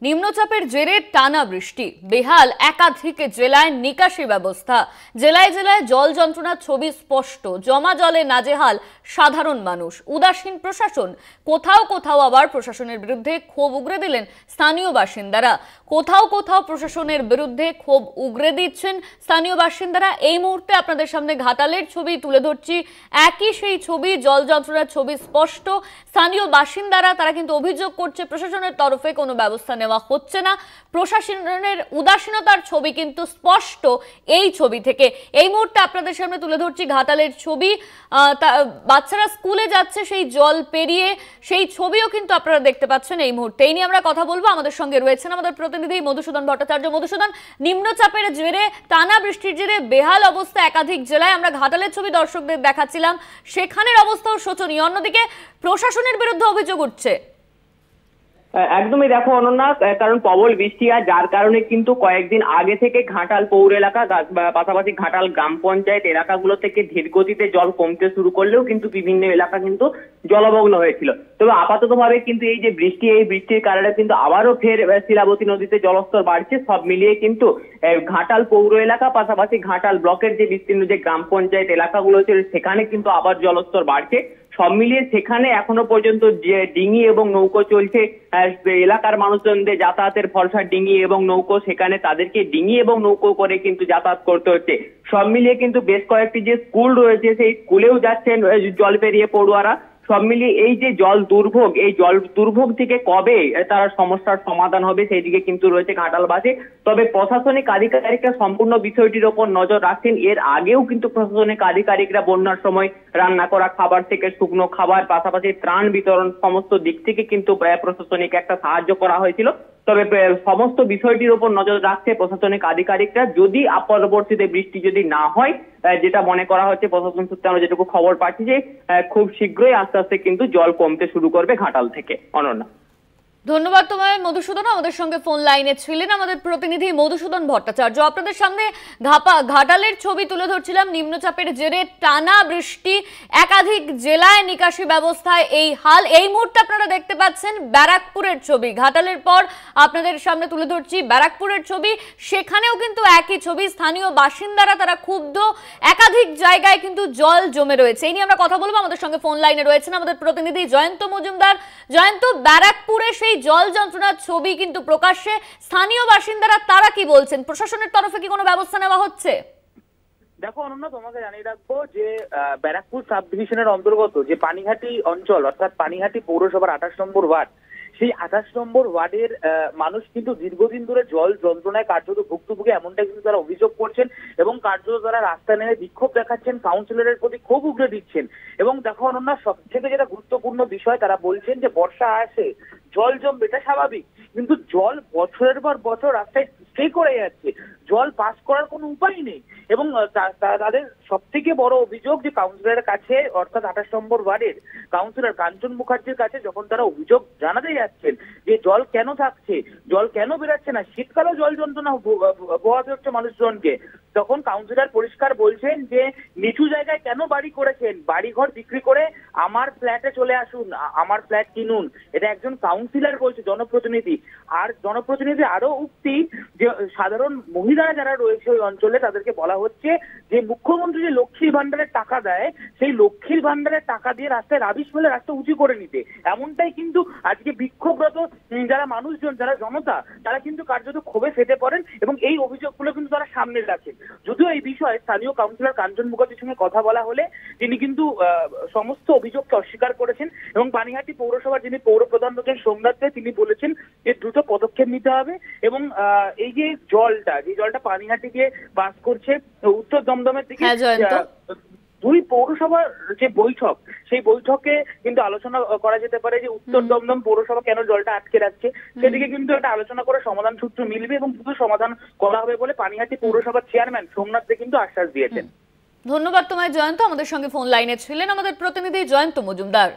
নিম্নচাপের জেরে টানা বৃষ্টি, বেহাল একাধিক জেলায় নিকাশি ব্যবস্থা। জেলায় জেলায় জল যন্ত্রণার ছবি স্পষ্ট। জমা জলে নাজেহাল সাধারণ মানুষ, উদাসীন প্রশাসন। কোথাও কোথাও আবার প্রশাসনের বিরুদ্ধে ক্ষোভ উগরে দিলেন স্থানীয় বাসিন্দারা। কোথাও কোথাও প্রশাসনের বিরুদ্ধে ক্ষোভ উগরে দিচ্ছেন স্থানীয় বাসিন্দারা। এই মুহূর্তে আপনাদের সামনে ঘাটালের ছবি তুলে ধরছি। একই সেই ছবি, জল যন্ত্রণার ছবি স্পষ্ট। স্থানীয় বাসিন্দারা তারা কিন্তু অভিযোগ করছে প্রশাসনের তরফে কোনো ব্যবস্থা নেওয়া হচ্ছে না। প্রশাসনের উদাসীনতার ছবি কিন্তু স্পষ্ট এই ছবি থেকে। এই মুহূর্তে আপনাদের সামনে তুলে ধরছি ঘাটালের ছবি। বাচ্চারা স্কুলে যাচ্ছে সেই জল পেরিয়ে, সেই ছবিও কিন্তু আপনারা দেখতে পাচ্ছেন এই মুহূর্তে। এই নিয়ে আমরা কথা বলবো। আমাদের সঙ্গে রয়েছেন আমাদের প্রতিনিধি মধুসূদন ভট্টাচার্য। মধুসূদন, নিম্নচাপের জেরে, টানা বৃষ্টির জেরে বেহাল অবস্থা একাধিক জেলায়। আমরা ঘাটালের ছবি দর্শকদের দেখাচ্ছিলাম, সেখানের অবস্থাও শোচনীয়। অন্যদিকে প্রশাসনের বিরুদ্ধে অভিযোগ উঠছে। একদমই দেখো অনন্যা, কারণ প্রবল বৃষ্টি আর যার কারণে কিন্তু কয়েকদিন আগে থেকে ঘাটাল পৌর এলাকা, পাশাপাশি ঘাটাল গ্রাম পঞ্চায়েত এলাকাগুলো থেকে ধীরগতিতে জল কমতে শুরু করলেও কিন্তু বিভিন্ন এলাকা কিন্তু জলমগ্ন হয়েছিল। তবে আপাতত ভাবে কিন্তু এই যে বৃষ্টি, এই বৃষ্টির কারণে কিন্তু আবারও ফের শিলাবতী নদীতে জলস্তর বাড়ছে। সব মিলিয়ে কিন্তু ঘাটাল পৌর এলাকা, পাশাপাশি ঘাটাল ব্লকের যে বিস্তীর্ণ যে গ্রাম পঞ্চায়েত এলাকাগুলো ছিল সেখানে কিন্তু আবার জলস্তর বাড়ছে। সব মিলিয়ে সেখানে এখনো পর্যন্ত যে ডিঙি এবং নৌকো চলছে, এলাকার মানুষজনদের যাতায়াতের ভরসা ডিঙি এবং নৌকো, সেখানে তাদেরকে ডিঙি এবং নৌকো করে কিন্তু যাতায়াত করতে হচ্ছে। সব মিলিয়ে কিন্তু বেশ কয়েকটি যে স্কুল রয়েছে সেই স্কুলেও যাচ্ছেন জল পেরিয়ে পড়ুয়ারা। সব মিলিয়ে এই যে জল দুর্ভোগ, এই জল দুর্ভোগ থেকে কবে তারা সমস্যার সমাধান হবে সেই দিকে কিন্তু রয়েছে ঘাটালবাসী। তবে প্রশাসনিক আধিকারিকরা সম্পূর্ণ বিষয়টির ওপর নজর রাখছেন। এর আগেও কিন্তু প্রশাসনিক আধিকারিকরা বন্যার সময় রান্না করা খাবার থেকে শুকনো খাবার, পাশাপাশি ত্রাণ বিতরণ, সমস্ত দিক থেকে কিন্তু প্রশাসনিক একটা সাহায্য করা হয়েছিল। তবে সমস্ত বিষয়টির উপর নজর রাখছে প্রশাসনিক আধিকারিকরা। যদি পরবর্তীতে বৃষ্টি যদি না হয়, যেটা মনে করা হচ্ছে প্রশাসন সূত্রে আমরা যেটুকু খবর পাচ্ছি, যে খুব শীঘ্রই আস্তে আস্তে কিন্তু জল কমতে শুরু করবে ঘাটাল থেকে। অনন্যা, ধন্যবাদ তোমায় মধুসূদন। আমাদের সঙ্গে ফোন লাইনে ছিলেন আমাদের প্রতিনিধি মধুসূদন ভট্টাচার্য। আপনাদের সামনে ঘাটালের ছবি তুলে ধরছিলাম। নিম্নচাপের জেরে টানা বৃষ্টি, একাধিক জেলায় নিকাশি ব্যবস্থায় এই হাল। এই মুহূর্তে আপনারা দেখতে পাচ্ছেন ব্যারাকপুরের ছবি। ঘাটালের পর আপনাদের সামনে তুলে ধরছি ব্যারাকপুরের ছবি। সেখানেও কিন্তু একই ছবি। স্থানীয় বাসিন্দারা তারা ক্ষুব্ধ, একাধিক জায়গায় কিন্তু জল জমে রয়েছে। এই নিয়ে আমরা কথা বলবো। আমাদের সঙ্গে ফোন লাইনে রয়েছেন আমাদের প্রতিনিধি জয়ন্ত মজুমদার। জয়ন্ত, ব্যারাকপুরে সেই জল যন্ত্রণার ছবি কিন্তু প্রকাশ্যে। স্থানীয় বাসিন্দারা তারা কি বলছেন? প্রশাসনের তরফে কি কোনো ব্যবস্থা নেওয়া হচ্ছে? দেখো অনন্যা, তোমাকে জানিয়ে রাখবো যে ব্যারাকপুর সাব ডিভিশনের অন্তর্গত যে পানিহাটি অঞ্চল, অর্থাৎ পানিহাটি পৌরসভার 28 নম্বর ওয়ার্ড, সেই 28 নম্বর ওয়ার্ডের মানুষ কিন্তু দীর্ঘদিন ধরে জল যন্ত্রণায় কার্যত ভুক্তভোগী, এমনটাই কিন্তু তারা অভিযোগ করছেন এবং কার্যত তারা রাস্তায় নেমে বিক্ষোভ দেখাচ্ছেন, কাউন্সিলরের প্রতি ক্ষোভ উগরে দিচ্ছেন। এবং দেখো অনন্যা, সবথেকে যেটা গুরুত্বপূর্ণ বিষয়, তারা বলছেন যে বর্ষা আসে, জল জমবে, এটা স্বাভাবিক, কিন্তু জল বছরের পর বছর রাস্তায় স্টে করে যাচ্ছে, জল পাস করার কোনো উপায় নেই। এবং তাদের সব থেকে বড় অভিযোগ যে কাউন্সিলরের কাছে, অর্থাৎ 28 নম্বর ওয়ার্ডের কাউন্সিলর কাঞ্চন মুখার্জির কাছে যখন তারা অভিযোগ জানাতে যাচ্ছেন যে জল কেন থাকছে, জল কেন বেরাচ্ছে না, শীতকালেও জল যন্ত্রণা পোহাতে হচ্ছে মানুষজনকে, তখন কাউন্সিলর পরিষ্কার বলছেন যে নিচু জায়গায় কেন বাড়ি করেছেন, বাড়ি ঘর বিক্রি করে আমার ফ্ল্যাটে চলে আসুন, আমার ফ্ল্যাট কিনুন। এটা একজন কাউন্সিলর বলছে, জনপ্রতিনিধি। আর জনপ্রতিনিধি আরো উক্তি যে সাধারণ মহিলারা যারা রয়েছে ওই অঞ্চলে তাদেরকে বলা হচ্ছে যে মুখ্যমন্ত্রী যে লক্ষ্মীর ভান্ডারের টাকা দেয়, সেই লক্ষ্মীর ভান্ডারের টাকা দিয়ে রাস্তায় রাবিশ ফেলে রাস্তা উঁচু করে নিতে। এমনটাই কিন্তু আজকে বিক্ষোভরত যারা মানুষজন, যারা জনতা, তারা কিন্তু কার্যত ক্ষোভে ফেটে পড়েন এবং এই অভিযোগগুলো কিন্তু তারা সামনে রাখেন। যদিও এই বিষয়ে স্থানীয় কাউন্সিলর কাঞ্চন মুখার্জির সঙ্গে কথা বলা হলে তিনি কিন্তু সমস্ত অভিযোগকে অস্বীকার করেছেন এবং পানিহাটি পৌরসভার যিনি পৌর প্রধান রয়েছেন সোমনাথ দে, তিনি বলেছেন যে দ্রুত পদক্ষেপ নিতে হবে এবং এই যে জলটা পানিহাটি দিয়ে পাস করছে উত্তর দমদমের দিকে, দুই পৌরসভার যে বৈঠক, সেই বৈঠকে কিন্তু আলোচনা করা যেতে পারে যে উত্তর দমদম পৌরসভা কেন জলটা আটকে রাখছে, সেদিকে কিন্তু একটা আলোচনা করে সমাধান সূত্র মিলবে এবং দ্রুত সমাধান করা হবে বলে পানিহাটি পৌরসভার চেয়ারম্যান সোমনাথ দে কিন্তু আশ্বাস দিয়েছেন। ধন্যবাদ তোমায় জয়ন্ত। আমাদের সঙ্গে ফোন লাইনে ছিলেন আমাদের প্রতিনিধি জয়ন্ত মজুমদার।